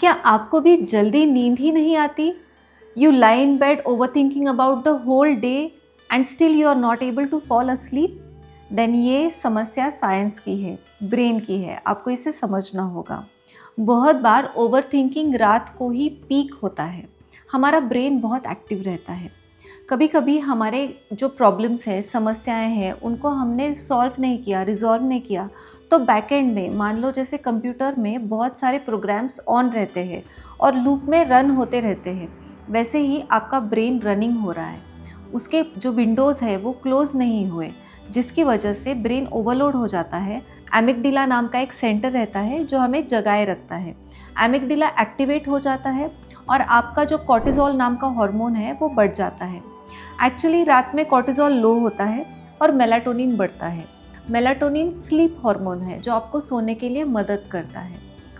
क्या आपको भी जल्दी नींद ही नहीं आती? You lie in bed over thinking about the whole day and still you are not able to fall asleep? Then ये समस्या साइंस की है, ब्रेन की है, आपको इसे समझना होगा। बहुत बार ओवर थिंकिंग रात को ही पीक होता है। हमारा ब्रेन बहुत एक्टिव रहता है। कभी कभी हमारे जो प्रॉब्लम्स है, समस्याएं हैं, उनको हमने सॉल्व नहीं किया, रिजॉल्व नहीं किया, तो बैकएंड में मान लो जैसे कंप्यूटर में बहुत सारे प्रोग्राम्स ऑन रहते हैं और लूप में रन होते रहते हैं, वैसे ही आपका ब्रेन रनिंग हो रहा है। उसके जो विंडोज़ है वो क्लोज़ नहीं हुए, जिसकी वजह से ब्रेन ओवरलोड हो जाता है। एमिगडाला नाम का एक सेंटर रहता है जो हमें जगाए रखता है। एमिगडाला एक्टिवेट हो जाता है और आपका जो कॉर्टिसोल नाम का हार्मोन है वो बढ़ जाता है। एक्चुअली रात में कॉर्टिसोल लो होता है और मेलाटोनिन बढ़ता है। मेलाटोनिन स्लीप हार्मोन है जो आपको सोने के लिए मदद करता है।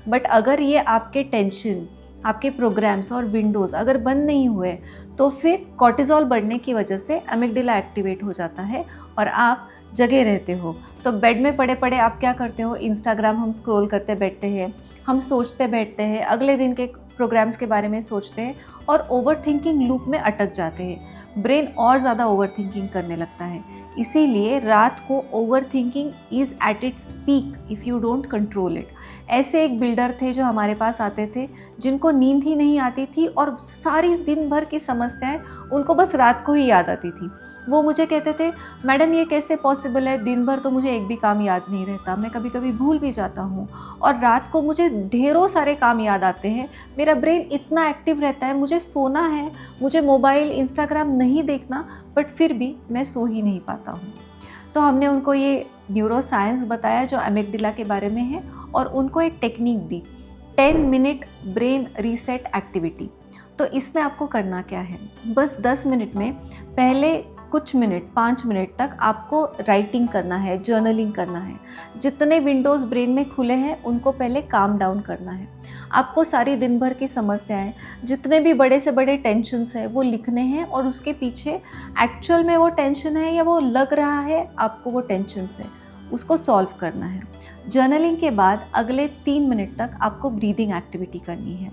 बट अगर ये आपके टेंशन, आपके प्रोग्राम्स और विंडोज़ अगर बंद नहीं हुए तो फिर कॉर्टिसोल बढ़ने की वजह से एमिगडाला एक्टिवेट हो जाता है और आप जगे रहते हो। तो बेड में पड़े पड़े आप क्या करते हो? इंस्टाग्राम हम स्क्रॉल करते बैठते हैं, हम सोचते बैठते हैं, अगले दिन के प्रोग्राम्स के बारे में सोचते हैं और ओवर थिंकिंग लूप में अटक जाते हैं। ब्रेन और ज़्यादा ओवर थिंकिंग करने लगता है। इसीलिए रात को over thinking is at its peak if you don't control it. ऐसे एक बिल्डर थे जो हमारे पास आते थे, जिनको नींद ही नहीं आती थी और सारी दिन भर की समस्याएं उनको बस रात को ही याद आती थी। वो मुझे कहते थे, मैडम ये कैसे पॉसिबल है, दिन भर तो मुझे एक भी काम याद नहीं रहता, मैं कभी कभी भूल भी जाता हूँ और रात को मुझे ढेरों सारे काम याद आते हैं, मेरा ब्रेन इतना एक्टिव रहता है, मुझे सोना है, मुझे मोबाइल इंस्टाग्राम नहीं देखना, बट फिर भी मैं सो ही नहीं पाता हूँ। तो हमने उनको ये न्यूरो साइंस बताया जो एमिगडाला के बारे में है और उनको एक टेक्निक दी, 10 मिनट ब्रेन रीसेट एक्टिविटी। तो इसमें आपको करना क्या है, बस 10 मिनट में पहले कुछ मिनट 5 मिनट तक आपको राइटिंग करना है, जर्नलिंग करना है। जितने विंडोज़ ब्रेन में खुले हैं उनको पहले काम डाउन करना है। आपको सारी दिन भर की समस्याएं, जितने भी बड़े से बड़े टेंशन्स हैं वो लिखने हैं और उसके पीछे एक्चुअल में वो टेंशन है या वो लग रहा है आपको वो टेंशन्स है, उसको सॉल्व करना है। जर्नलिंग के बाद अगले 3 मिनट तक आपको ब्रीदिंग एक्टिविटी करनी है।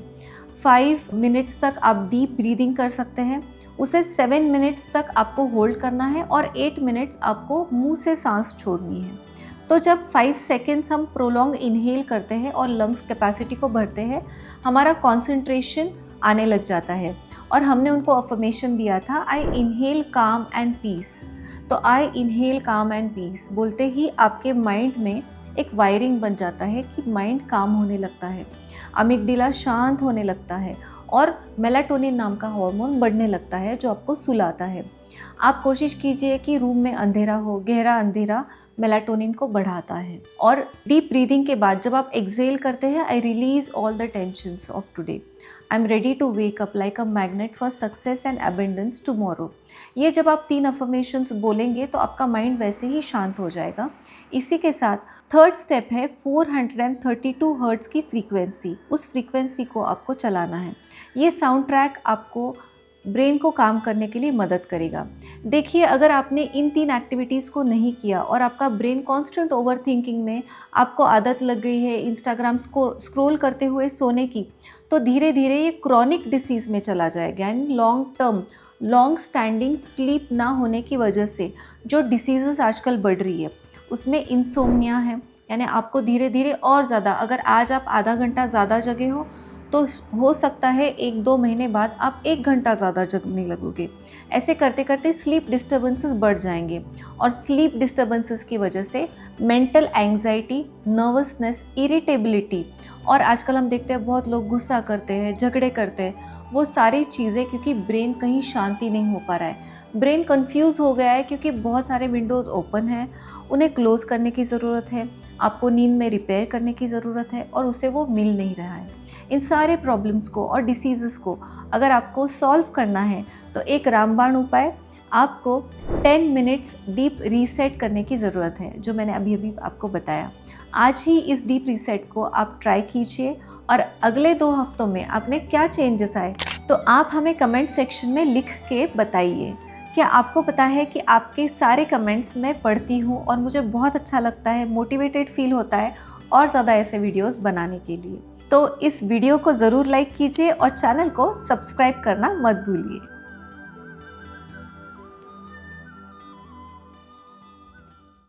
5 मिनट्स तक आप डीप ब्रीदिंग कर सकते हैं, उसे 7 मिनट्स तक आपको होल्ड करना है और 8 मिनट्स आपको मुंह से सांस छोड़नी है। तो जब 5 सेकेंड्स हम प्रोलॉन्ग इनहेल करते हैं और लंग्स कैपेसिटी को भरते हैं, हमारा कॉन्सेंट्रेशन आने लग जाता है। और हमने उनको अफर्मेशन दिया था, आई इनहेल काम एंड पीस। तो आई इनहेल काम एंड पीस बोलते ही आपके माइंड में एक वायरिंग बन जाता है कि माइंड काम होने लगता है, अमिगडाला शांत होने लगता है और मेलाटोनिन नाम का हार्मोन बढ़ने लगता है जो आपको सुलाता है। आप कोशिश कीजिए कि रूम में अंधेरा हो, गहरा अंधेरा मेलाटोनिन को बढ़ाता है। और डीप ब्रीदिंग के बाद जब आप एक्सेल करते हैं, I release all the tensions of today, I am ready to wake up like a magnet for success and abundance tomorrow. ये जब आप 3 अफर्मेशंस बोलेंगे तो आपका माइंड वैसे ही शांत हो जाएगा। इसी के साथ थर्ड स्टेप है 432 हर्ट्ज़ की फ्रीक्वेंसी, उस फ्रीक्वेंसी को आपको चलाना है। ये साउंड ट्रैक आपको ब्रेन को काम करने के लिए मदद करेगा। देखिए, अगर आपने इन 3 एक्टिविटीज़ को नहीं किया और आपका ब्रेन कॉन्स्टेंट ओवर थिंकिंग में, आपको आदत लग गई है इंस्टाग्राम स्क्रॉल करते हुए सोने की, तो धीरे धीरे ये क्रॉनिक डिसीज़ में चला जाएगा। यानी long term, long standing sleep ना होने की वजह से जो डिसीज़ेस आजकल बढ़ रही है उसमें इंसोम्निया है। यानी आपको धीरे धीरे और ज़्यादा, अगर आज आप आधा घंटा ज़्यादा जगे हो तो हो सकता है 1-2 महीने बाद आप 1 घंटा ज़्यादा जगने लगोगे। ऐसे करते करते स्लीप डिस्टर्बेंसेस बढ़ जाएंगे और स्लीप डिस्टर्बेंसेस की वजह से मेंटल एंग्जाइटी, नर्वसनेस, इरिटेबिलिटी, और आजकल हम देखते हैं बहुत लोग गुस्सा करते हैं, झगड़े करते हैं, वो सारी चीज़ें क्योंकि ब्रेन कहीं शांति नहीं हो पा रहा है। ब्रेन कंफ्यूज हो गया है क्योंकि बहुत सारे विंडोज़ ओपन हैं, उन्हें क्लोज़ करने की ज़रूरत है, आपको नींद में रिपेयर करने की ज़रूरत है और उसे वो मिल नहीं रहा है। इन सारे प्रॉब्लम्स को और डिसीज़ेस को अगर आपको सॉल्व करना है तो एक रामबाण उपाय, आपको 10 मिनट्स डीप रीसेट करने की ज़रूरत है, जो मैंने अभी आपको बताया। आज ही इस डीप रीसेट को आप ट्राई कीजिए और अगले 2 हफ्तों में आप में क्या चेंजेस आए तो आप हमें कमेंट सेक्शन में लिख के बताइए। क्या आपको पता है कि आपके सारे कमेंट्स मैं पढ़ती हूँ और मुझे बहुत अच्छा लगता है, मोटिवेटेड फील होता है और ज़्यादा ऐसे वीडियोस बनाने के लिए। तो इस वीडियो को ज़रूर लाइक कीजिए और चैनल को सब्सक्राइब करना मत भूलिए।